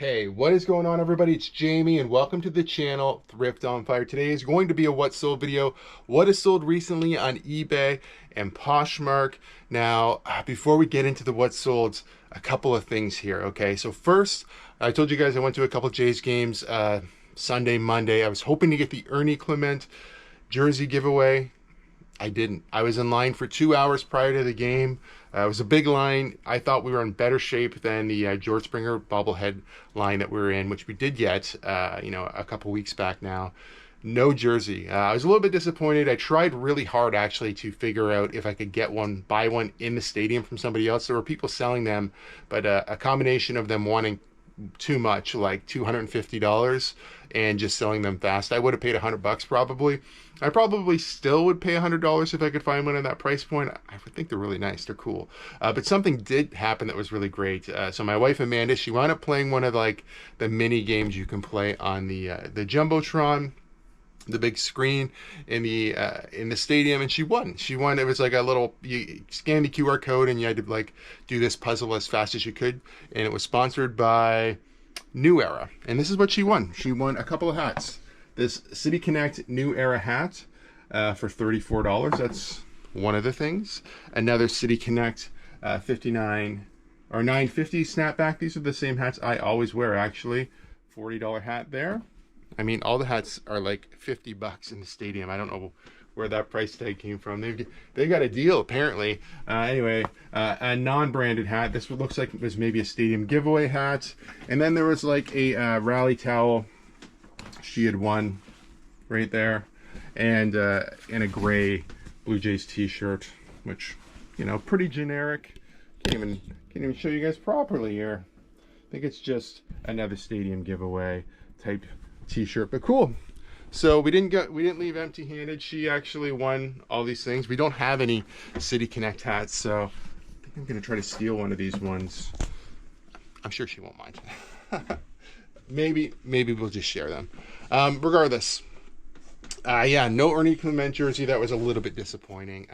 Hey, what is going on, everybody? It's Jamie and welcome to the channel Thrift-Onfire. Today is going to be a what sold video. What is sold recently on eBay and Poshmark. Now, before we get into the what sold, a couple of things here, okay? So first, I told you guys I went to a couple Jays games Sunday, Monday. I was hoping to get the Ernie Clement jersey giveaway. I didn't. I was in line for 2 hours prior to the game. It was a big line. I thought we were in better shape than the George Springer bobblehead line that we were in, which we did get, a couple weeks back now. No jersey. I was a little bit disappointed. I tried really hard actually to figure out if I could get one, buy one in the stadium from somebody else. There were people selling them, but a combination of them wanting too much, like $250, and just selling them fast. I would have paid $100 probably. I probably still would pay $100 if I could find one at that price point. I think they're really nice. They're cool. But something did happen that was really great. So my wife Amanda, she wound up playing one of like the mini games you can play on the jumbotron, the big screen in the stadium, and she won. It was like a little, you scan the QR code and you had to like do this puzzle as fast as you could, and it was sponsored by New Era, and this is what she won. She won a couple of hats. This City Connect New Era hat for $34. That's one of the things. Another City Connect 59 or 950 snapback. These are the same hats I always wear actually. $40 hat there. I mean, all the hats are like $50 in the stadium. I don't know where that price tag came from. They got a deal apparently. Anyway, a non-branded hat. This looks like it was maybe a stadium giveaway hat. And then there was like a rally towel. She had won right there, and a gray Blue Jays t-shirt, which, you know, pretty generic. Can't even show you guys properly here. I think it's just another stadium giveaway type t-shirt, but cool. So we didn't leave empty-handed. She actually won all these things. We don't have any City Connect hats, so I think I'm gonna try to steal one of these ones. I'm sure she won't mind. Maybe we'll just share them. Regardless, yeah, no Ernie Clement jersey. That was a little bit disappointing.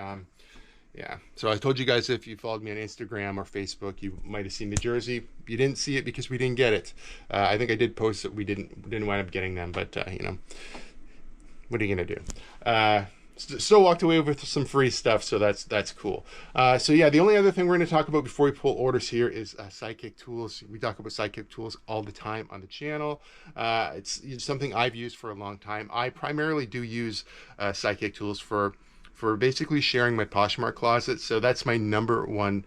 Yeah, so I told you guys if you followed me on Instagram or Facebook, you might have seen the jersey. You didn't see it because we didn't get it. I think I did post that we didn't wind up getting them, but you know, what are you gonna do? Still walked away with some free stuff, so that's cool. So yeah, the only other thing we're going to talk about before we pull orders here is Sidekick tools. We talk about Sidekick tools all the time on the channel. It's something I've used for a long time. I primarily do use Sidekick tools for basically sharing my Poshmark closet. So that's my number one.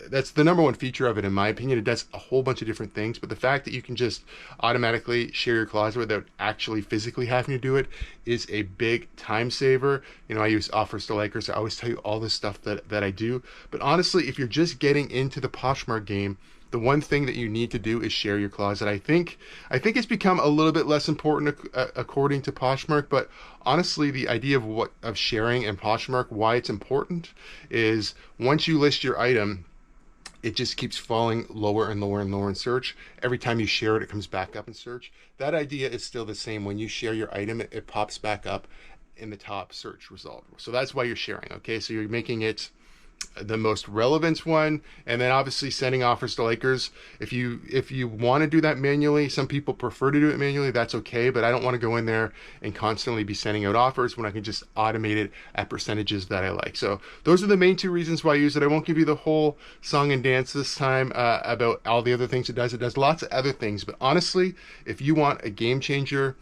That's the number one feature of it, in my opinion. It does a whole bunch of different things, but the fact that you can just automatically share your closet without actually physically having to do it is a big time saver. You know, I use offers to likers. I always tell you all this stuff that I do. But honestly, if you're just getting into the Poshmark game, the one thing that you need to do is share your closet. I think it's become a little bit less important according to Poshmark, but honestly, the idea of sharing in Poshmark, why it's important, is once you list your item, it just keeps falling lower and lower and lower in search. Every time you share it, it comes back up in search. That idea is still the same. When you share your item, it pops back up in the top search result. So that's why you're sharing, okay? So you're making it the most relevant one, and then obviously sending offers to likers. If you want to do that manually, some people prefer to do it manually, that's okay, but I don't want to go in there and constantly be sending out offers when I can just automate it at percentages that I like. So those are the main two reasons why I use it. I won't give you the whole song and dance this time about all the other things it does. It does lots of other things, but honestly, if you want a game changer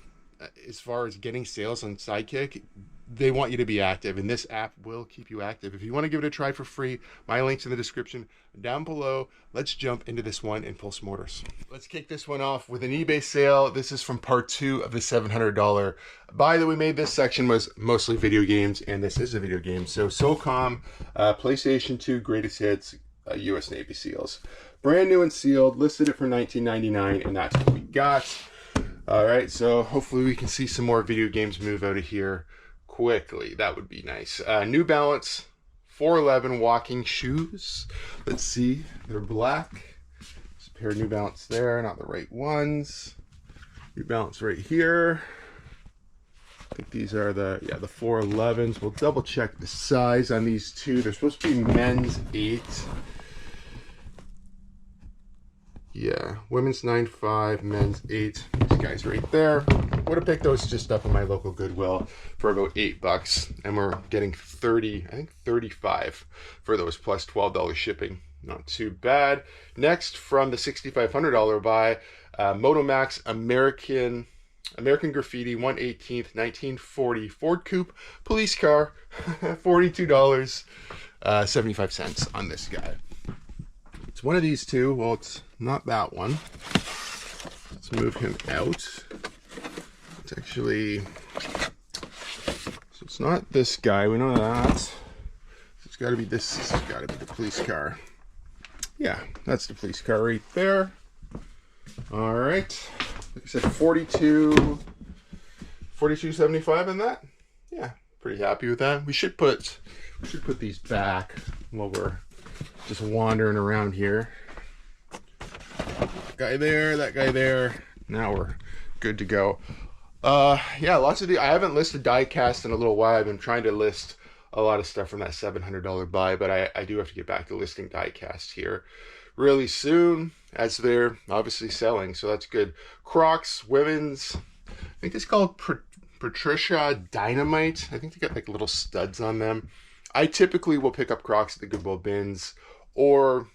as far as getting sales on Sidekick, they want you to be active, and this app will keep you active. If you want to give it a try for free, my link's in the description down below. Let's jump into this one and pull some orders. Let's kick this one off with an eBay sale. This is from part 2 of the $700 buy that we made. This section was mostly video games, and this is a video game. So SOCOM, PlayStation 2 Greatest Hits, US Navy SEALs. Brand new and sealed, listed it for $19.99, and that's what we got. All right, so hopefully we can see some more video games move out of here quickly. That would be nice. New Balance 411 walking shoes. Let's see, they're black. There's a pair of New Balance there, not the right ones. New Balance right here. I think these are the 411s. We'll double check the size on these two. They're supposed to be men's 8. Yeah, women's 9.5, men's 8. These guys right there. Would have picked those just up in my local Goodwill for about $8, and we're getting 30, I think 35 for those plus $12 shipping. Not too bad. Next, from the $6,500 buy, Motomax American Graffiti 1/18th 1940 Ford Coupe police car, $42, 75 cents on this guy. It's one of these two. Well, it's not that one. Let's move him out. It's actually, so it's not this guy. We know that. So it's got to be this. This has got to be the police car. Yeah, that's the police car right there. All right. Like I said, 42.75 in that. Yeah, pretty happy with that. We should put these back while we're just wandering around here. That guy there, that guy there. Now we're good to go. Yeah, lots of I haven't listed diecast in a little while. I've been trying to list a lot of stuff from that $700 buy, but I do have to get back to listing diecast here really soon, as they're obviously selling, so that's good. Crocs, women's, I think it's called Patricia Dynamite. I think they got like little studs on them. I typically will pick up Crocs at the Goodwill bins or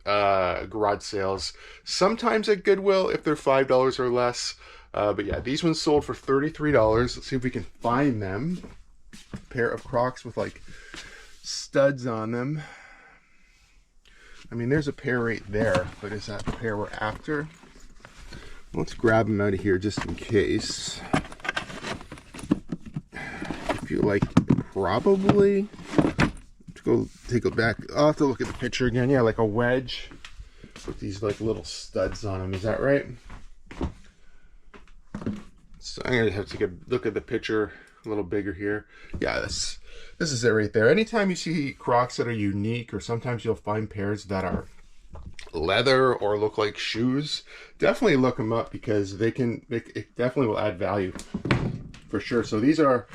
garage sales, sometimes at Goodwill if they're $5 or less. But yeah, these ones sold for $33. Let's see if we can find them. A pair of Crocs with like studs on them. I mean, there's a pair right there, but is that the pair we're after? Let's grab them out of here just in case. I feel like probably. Let's go take it back. I'll have to look at the picture again. Yeah, like a wedge with these like little studs on them. Is that right? So I'm gonna have to look at the picture a little bigger here. Yeah, this is it right there. Anytime you see Crocs that are unique, or sometimes you'll find pairs that are leather or look like shoes, definitely look them up, because it definitely will add value for sure. So these are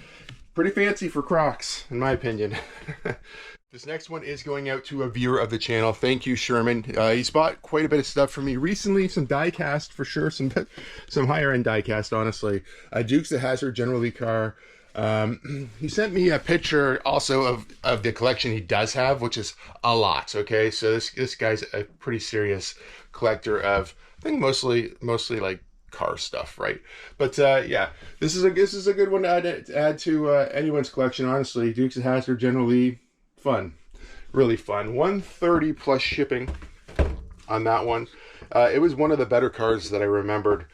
pretty fancy for Crocs, in my opinion. This next one is going out to a viewer of the channel. Thank you, Sherman. He's bought quite a bit of stuff from me recently. Some die-cast for sure. Some higher-end die-cast, honestly. Dukes of Hazzard General Lee car. He sent me a picture also of the collection he does have, which is a lot. Okay, so this guy's a pretty serious collector of, I think mostly like car stuff, right? But yeah, this is a good one to add to anyone's collection. Honestly, Dukes of Hazzard General Lee. Fun, really fun. $130 plus shipping on that one. It was one of the better cards that I remembered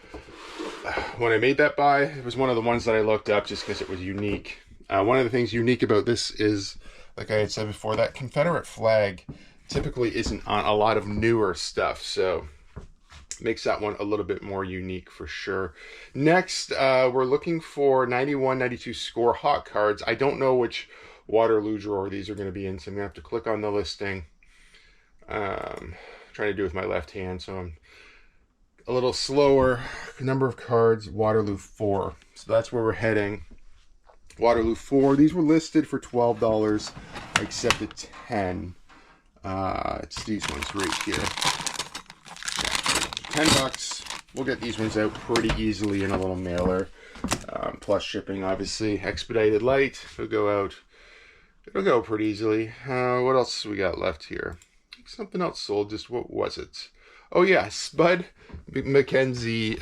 when I made that buy. It was one of the ones that I looked up just because it was unique. One of the things unique about this is, like I had said before, that Confederate flag typically isn't on a lot of newer stuff, so makes that one a little bit more unique for sure. Next, we're looking for 91, 92 score hot cards. I don't know which Waterloo drawer these are going to be in, so I'm going to have to click on the listing. Trying to do it with my left hand, so I'm a little slower. Number of cards, Waterloo 4. So that's where we're heading. Waterloo 4. These were listed for $12. I accepted $10. It's these ones right here. Yeah, $10. We'll get these ones out pretty easily in a little mailer. Plus shipping, obviously. Expedited light. It'll go out. It'll go pretty easily. What else we got left here? Something else sold. Just what was it? Oh yeah, Spud McKenzie.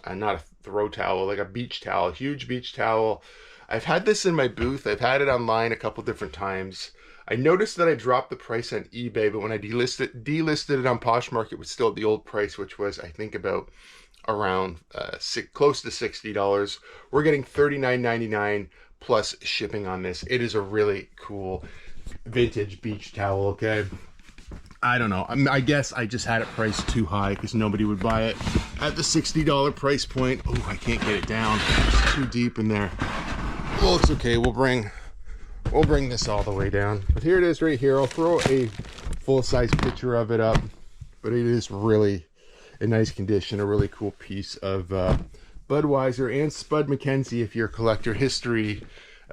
Not a throw towel, like a beach towel. Huge beach towel. I've had this in my booth. I've had it online a couple different times. I noticed that I dropped the price on eBay, but when I delisted it on Poshmark, it was still at the old price, which was, I think, about around close to $60. We're getting $39.99 plus shipping on this. It is a really cool vintage beach towel, okay? I don't know. I guess I just had it priced too high because nobody would buy it at the $60 price point. Oh, I can't get it down. It's too deep in there. Well, it's okay. We'll bring this all the way down. But here it is right here. I'll throw a full-size picture of it up. But it is really in nice condition. A really cool piece of Budweiser and Spud McKenzie, if you're a collector history.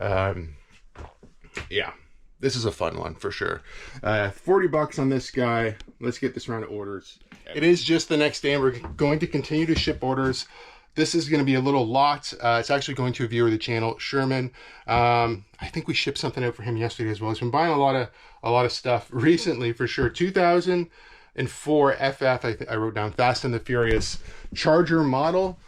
Yeah, this is a fun one for sure. 40 bucks on this guy. Let's get this round of orders. It is just the next day, and we're going to continue to ship orders. This is going to be a little lot. It's actually going to a viewer of the channel, Sherman. I think we shipped something out for him yesterday as well. He's been buying a lot of stuff recently for sure. 2004 FF, I wrote down, Fast and the Furious Charger model.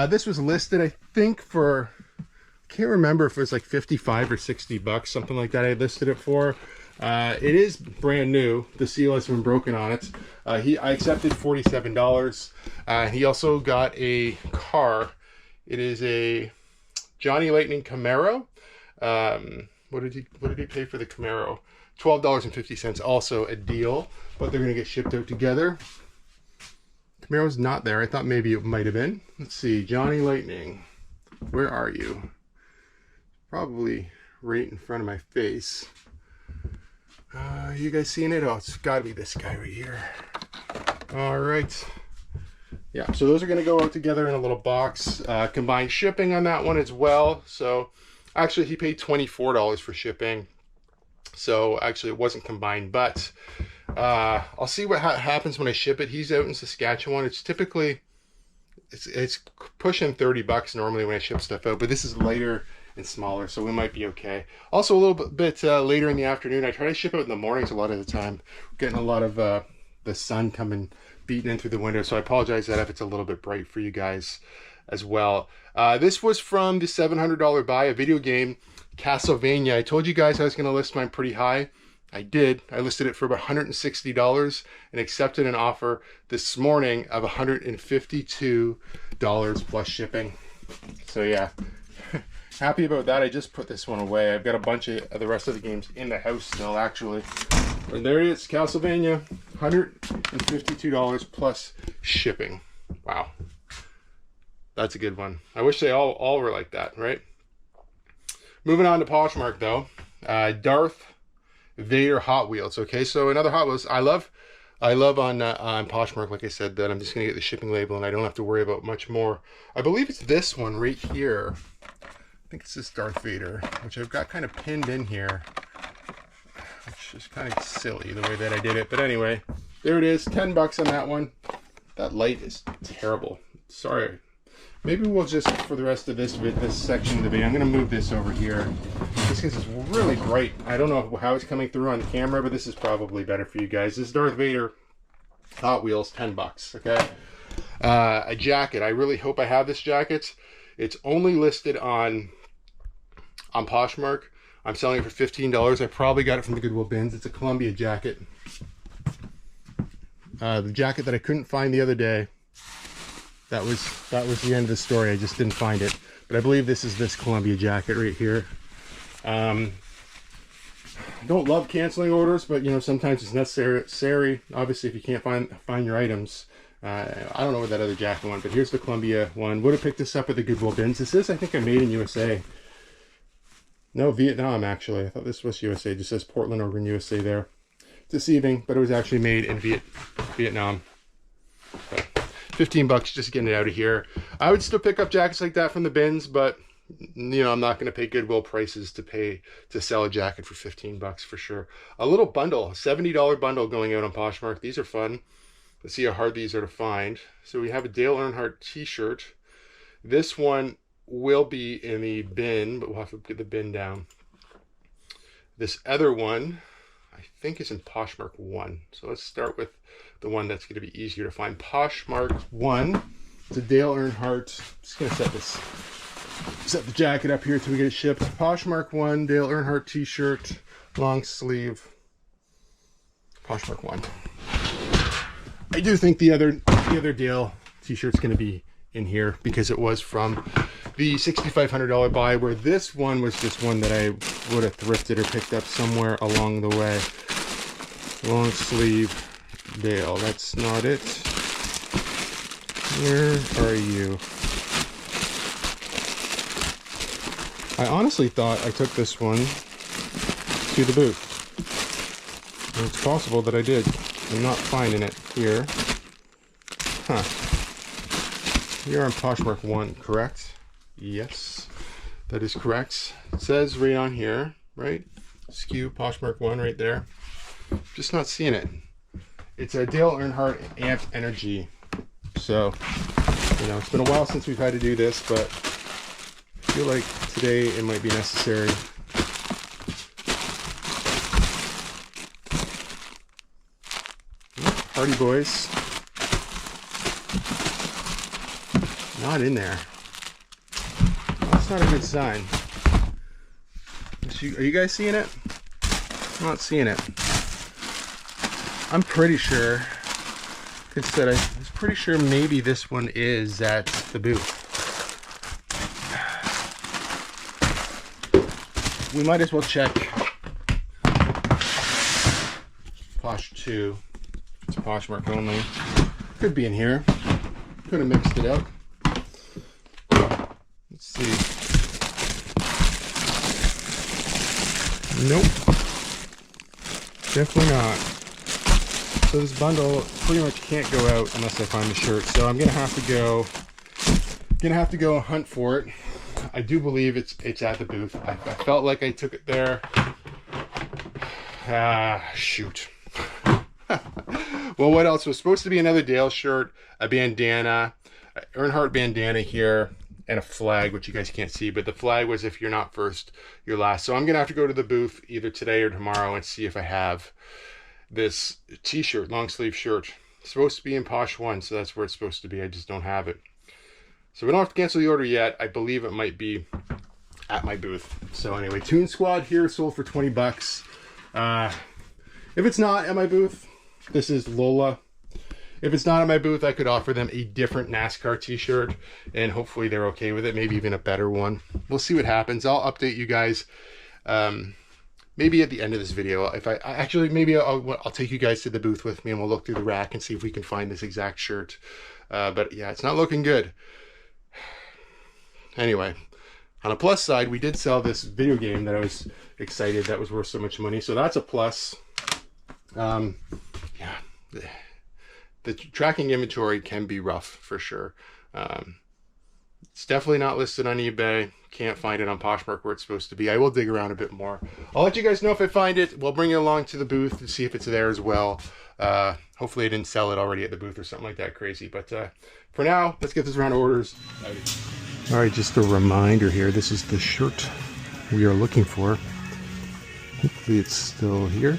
This was listed, I think, for, I can't remember if it was like 55 or 60 bucks, something like that I listed it for. It is brand new. The seal has been broken on it. I accepted $47. He also got a car. It is a Johnny Lightning Camaro. What did he pay for the Camaro? $12.50. Also a deal, but they're gonna get shipped out together. Camaro's not there. I thought maybe it might have been. Let's see, Johnny Lightning, where are you? Probably right in front of my face. You guys seeing it? Oh, it's gotta be this guy right here. All right. Yeah, so those are gonna go out together in a little box. Combined shipping on that one as well. So actually he paid $24 for shipping. So actually it wasn't combined, but I'll see what happens when I ship it. He's out in Saskatchewan. It's typically, it's pushing 30 bucks normally when I ship stuff out, but this is lighter and smaller, so we might be okay. Also a little bit later in the afternoon. I try to ship out in the mornings a lot of the time. We're getting a lot of the sun coming, beating in through the window, so I apologize that if it's a little bit bright for you guys as well. This was from the $700 buy, a video game, Castlevania. I told you guys I was going to list mine pretty high. I did. I listed it for about $160 and accepted an offer this morning of $152 plus shipping. So yeah, happy about that. I just put this one away. I've got a bunch of the rest of the games in the house still, actually. And there it is, Castlevania, $152 plus shipping. Wow. That's a good one. I wish they all were like that, right? Moving on to Poshmark though. Darth Vader Hot Wheels. Okay, so another Hot Wheels. I love on Poshmark, like I said, that I'm just gonna get the shipping label and I don't have to worry about much more. I believe it's this one right here. I think it's this Darth Vader, which I've got kind of pinned in here, which is kind of silly the way that I did it. But anyway, there it is, 10 bucks on that one. That light is terrible. Sorry. Maybe we'll just, for the rest of this section of the video, I'm going to move this over here. Just because it's really bright. I don't know how it's coming through on the camera, but this is probably better for you guys. This is Darth Vader Hot Wheels, 10 bucks, okay? A jacket. I really hope I have this jacket. It's only listed on Poshmark. I'm selling it for $15. I probably got it from the Goodwill bins. It's a Columbia jacket. The jacket that I couldn't find the other day. That was the end of the story. I just didn't find it. But I believe this is this Columbia jacket right here. I don't love canceling orders, but you know, sometimes it's necessary. Obviously, if you can't find your items. I don't know where that other jacket went, but here's the Columbia one. Would have picked this up at the Goodwill bins. This is, I think, I made in USA. No, Vietnam, actually. I thought this was USA. It just says Portland, Oregon, USA there. Deceiving, but it was actually made in Vietnam. So, 15 bucks just getting it out of here. I would still pick up jackets like that from the bins, but you know, I'm not going to pay Goodwill prices to sell a jacket for 15 bucks for sure. A little bundle, a $70 bundle going out on Poshmark. These are fun. Let's see how hard these are to find. So we have a Dale Earnhardt t-shirt. This one will be in the bin, but we'll have to get the bin down. This other one, I think, is in Poshmark 1. So let's start with the one that's going to be easier to find. Poshmark 1. It's a Dale Earnhardt. Just going to set the jacket up here till we get it shipped. Poshmark 1, Dale Earnhardt t-shirt, long sleeve. Poshmark 1. I do think the other Dale t-shirt's going to be in here because it was from the $6,500 buy, where this one was just one that I would have thrifted or picked up somewhere along the way. Long sleeve Dale. That's not it. Where are you? I honestly thought I took this one to the booth. And it's possible that I did. I'm not finding it here. Huh. You're on Poshmark 1, correct? Yes, that is correct. It says right on here, right? SKU, Poshmark 1 right there. Just not seeing it. It's a Dale Earnhardt Amp Energy. So, you know, it's been a while since we've had to do this, but I feel like today it might be necessary. Hardy Boys. Not in there. That's not a good sign. Are you guys seeing it? I'm not seeing it. I'm pretty sure, I was pretty sure maybe this one is at the booth. We might as well check Posh 2. It's Poshmark only. Could be in here. Could have mixed it up. Let's see. Nope. Definitely not. So this bundle pretty much can't go out unless I find the shirt. So I'm gonna have to go hunt for it. I do believe it's at the booth. I felt like I took it there. Shoot. Well, what else? Was supposed to be another Dale shirt, a bandana, Earnhardt bandana here, and a flag, which you guys can't see, but the flag was if you're not first, you're last. So I'm gonna have to go to the booth either today or tomorrow and see if I have this t-shirt, long sleeve shirt. It's supposed to be in Posh 1, so that's where it's supposed to be. I just don't have it. So we don't have to cancel the order yet. I believe it might be at my booth. So anyway, Toon Squad here sold for 20 bucks. If it's not at my booth, this is Lola. If it's not at my booth, I could offer them a different NASCAR t-shirt and hopefully they're okay with it. Maybe even a better one. We'll see what happens. I'll update you guys maybe at the end of this video. If I actually, maybe I'll take you guys to the booth with me and we'll look through the rack and see if we can find this exact shirt. But yeah, it's not looking good. Anyway, on a plus side, we did sell this video game that I was excited that was worth so much money. So that's a plus. Yeah, the tracking inventory can be rough for sure. It's definitely not listed on eBay. Can't find it on Poshmark where it's supposed to be. I will dig around a bit more. I'll let you guys know if I find it. We'll bring it along to the booth to see if it's there as well. Hopefully I didn't sell it already at the booth or something like that crazy. But for now, let's get this round of orders. All right, just a reminder here. This is the shirt we are looking for. Hopefully it's still here.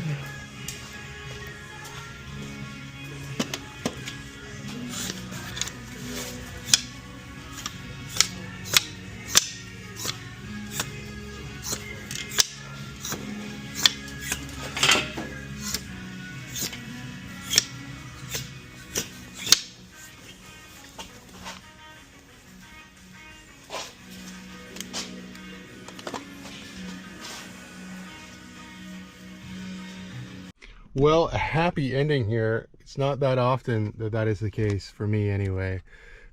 Well, a happy ending here. It's not that often that is the case for me anyway.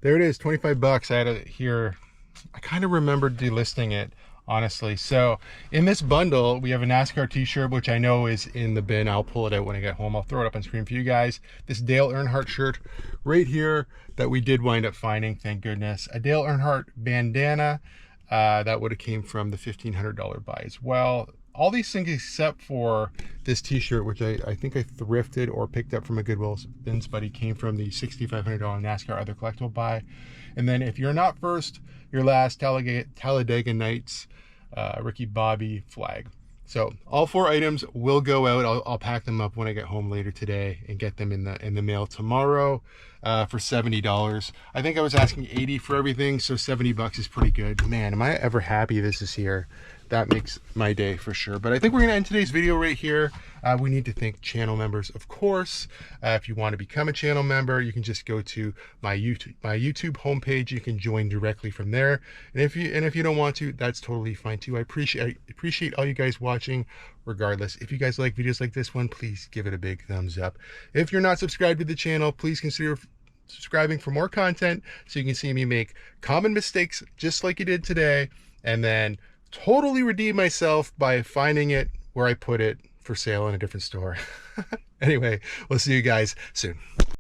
There it is, 25 bucks. I had it here. I kind of remembered delisting it, honestly. So in this bundle, we have a NASCAR t-shirt, which I know is in the bin. I'll pull it out when I get home. I'll throw it up on screen for you guys. This Dale Earnhardt shirt right here that we did wind up finding, thank goodness. A Dale Earnhardt bandana that would have came from the $1,500 buy as well. All these things except for this t-shirt, which I think I thrifted or picked up from a Goodwill bins buddy, came from the $6,500 NASCAR other collectible buy. And then if you're not first, you're last, Talladega Nights, Ricky Bobby flag. So all 4 items will go out. I'll pack them up when I get home later today and get them in the mail tomorrow for $70. I think I was asking $80 for everything, so 70 bucks is pretty good. Man, am I ever happy this is here. That makes my day for sure. But I think we're gonna end today's video right here. We need to thank channel members, of course. If you want to become a channel member, you can just go to my YouTube homepage. You can join directly from there. And if you don't want to, that's totally fine too. I appreciate all you guys watching regardless. If you guys like videos like this one, please give it a big thumbs up. If you're not subscribed to the channel, please consider subscribing for more content so you can see me make common mistakes just like you did today, and then totally redeem myself by finding it where I put it for sale in a different store. Anyway, we'll see you guys soon.